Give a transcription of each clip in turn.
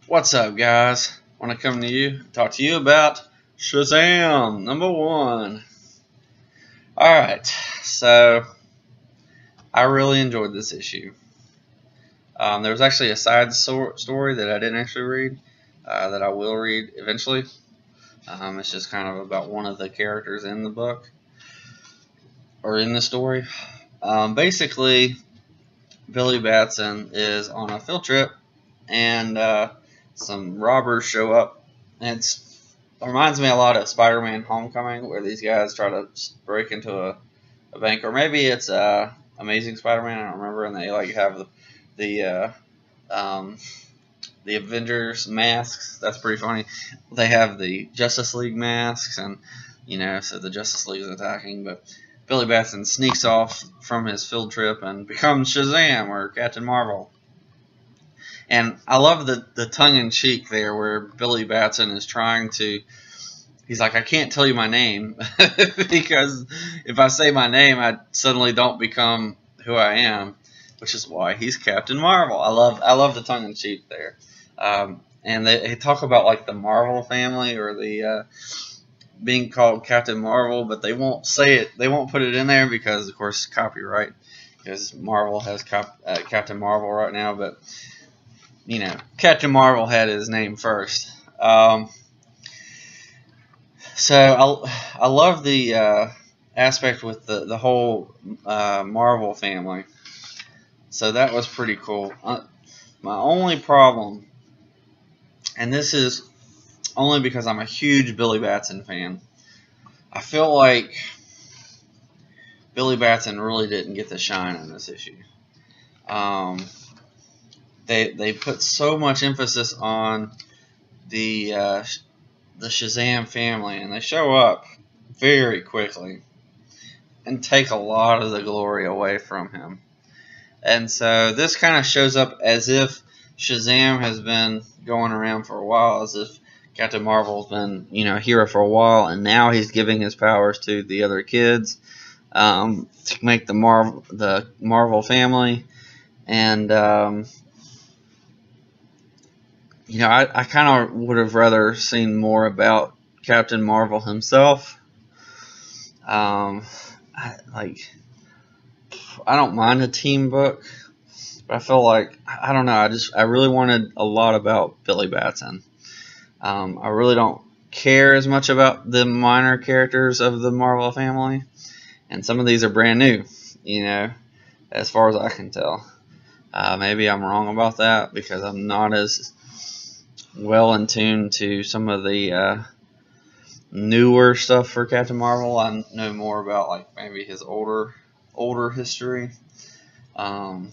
What's up, guys? Want to come to you, talk to you about Shazam #1. Alright, so I really enjoyed this issue. There was actually a side story that I didn't actually read, that I will read eventually. It's just kind of about one of the characters in the book, or in the story. Basically, Billy Batson is on a field trip, and some robbers show up. And it reminds me a lot of Spider-Man Homecoming, where these guys try to break into a bank, or maybe it's Amazing Spider-Man, I don't remember, and they like have the Avengers masks. That's pretty funny. They have the Justice League masks, and so the Justice League is attacking, but Billy Batson sneaks off from his field trip and becomes Shazam, or Captain Marvel. And I love the tongue-in-cheek there, where Billy Batson is trying to. He's like, I can't tell you my name because if I say my name, I suddenly don't become who I am, which is why he's Captain Marvel. I love the tongue-in-cheek there. And they talk about like the Marvel family, or the being called Captain Marvel, but they won't say it. They won't put it in there because, of course, copyright. Because Marvel has Captain Marvel right now, but Captain Marvel had his name first. So I love the aspect with the whole Marvel family. So that was pretty cool. My only problem, and this is only because I'm a huge Billy Batson fan, I feel like Billy Batson really didn't get the shine in this issue. They put so much emphasis on the Shazam family, and they show up very quickly and take a lot of the glory away from him. And so this kind of shows up as if Shazam has been going around for a while, as if Captain Marvel's been a hero for a while, and now he's giving his powers to the other kids to make the Marvel family. And I kind of would have rather seen more about Captain Marvel himself. I don't mind a team book, but I feel like, I don't know, I really wanted a lot about Billy Batson. I really don't care as much about the minor characters of the Marvel family, and some of these are brand new, as far as I can tell. Maybe I'm wrong about that because I'm not as well in tune to some of the newer stuff for Captain Marvel. I know more about like maybe his older history, and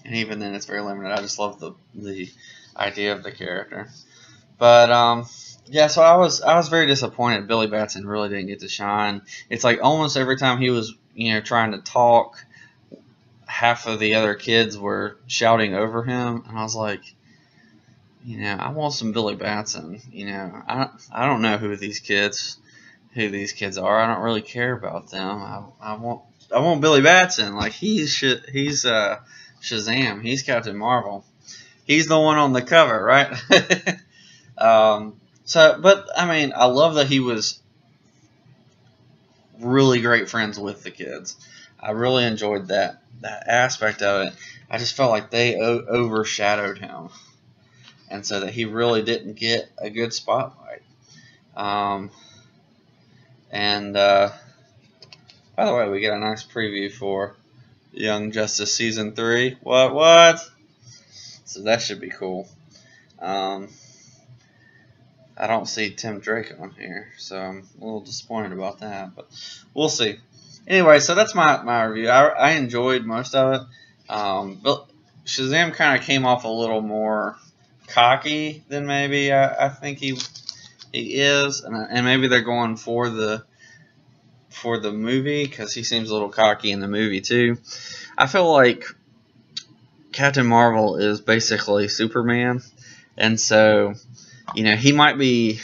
even then it's very limited. I just love the idea of the character. But yeah, so I was very disappointed Billy Batson really didn't get to shine. It's like almost every time he was trying to talk, half of the other kids were shouting over him, and I was like, I want some Billy Batson. I don't know who these kids are. I don't really care about them. I want Billy Batson. Like he's Shazam. He's Captain Marvel. He's the one on the cover, right? But I mean, I love that he was really great friends with the kids. I really enjoyed that aspect of it. I just felt like they overshadowed him, and so that he really didn't get a good spotlight. By the way, we get a nice preview for Young Justice Season 3. What? So that should be cool. I don't see Tim Drake on here, so I'm a little disappointed about that, but we'll see. Anyway, so that's my review. I enjoyed most of it. But Shazam kind of came off a little more cocky than maybe I think he is, and maybe they're going for the movie because he seems a little cocky in the movie too. I feel like Captain Marvel is basically Superman, and so he might be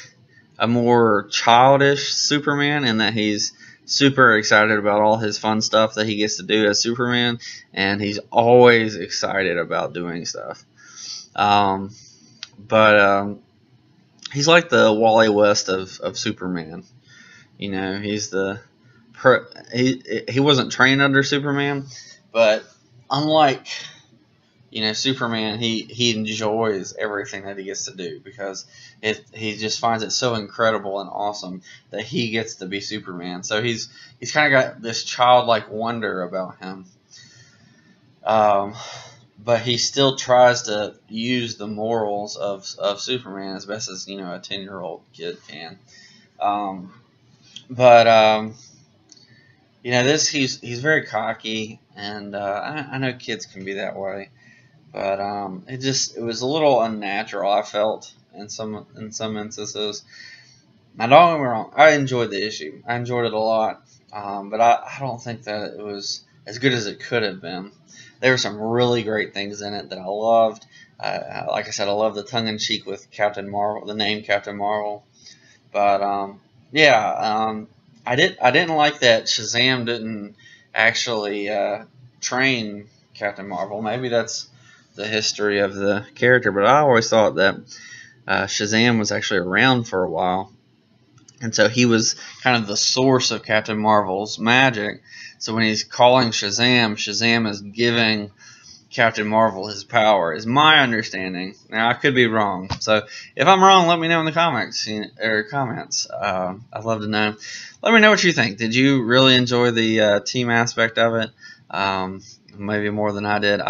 a more childish Superman in that he's super excited about all his fun stuff that he gets to do as Superman, and he's always excited about doing stuff. But but he's like the Wally West of Superman. He's he wasn't trained under Superman, but unlike Superman, he enjoys everything that he gets to do because he just finds it so incredible and awesome that he gets to be Superman. So he's kind of got this childlike wonder about him, but he still tries to use the morals of Superman as best as a 10-year-old kid can. But he's very cocky, and I know kids can be that way. But it was a little unnatural, I felt, in some instances. Now, don't get me wrong, I enjoyed the issue. I enjoyed it a lot, but I don't think that it was as good as it could have been. There were some really great things in it that I loved. Like I said, I love the tongue-in-cheek with Captain Marvel, the name Captain Marvel. But I didn't like that Shazam didn't actually train Captain Marvel. Maybe that's the history of the character, but I always thought that Shazam was actually around for a while, and so he was kind of the source of Captain Marvel's magic. So when he's calling Shazam, Shazam is giving Captain Marvel his power, is my understanding. Now, I could be wrong, so if I'm wrong, let me know in the comments. I'd love to know. Let me know what you think. Did you really enjoy the team aspect of it? Maybe more than I did.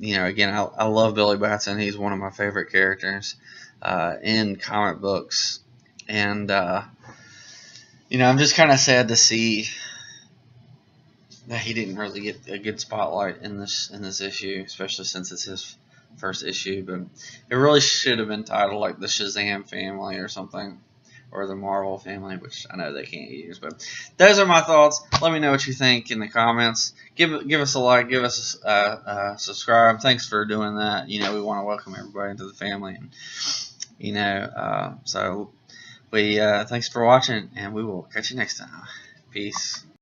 Again, I love Billy Batson. He's one of my favorite characters in comic books, and I'm just kind of sad to see that he didn't really get a good spotlight in this issue, especially since it's his first issue. But it really should have been titled like the Shazam family or something, or the Marvel family, which I know they can't use. But those are my thoughts. Let me know what you think in the comments. Give us a like. Give us a subscribe. Thanks for doing that. We want to welcome everybody into the family. And, so we thanks for watching, and we will catch you next time. Peace.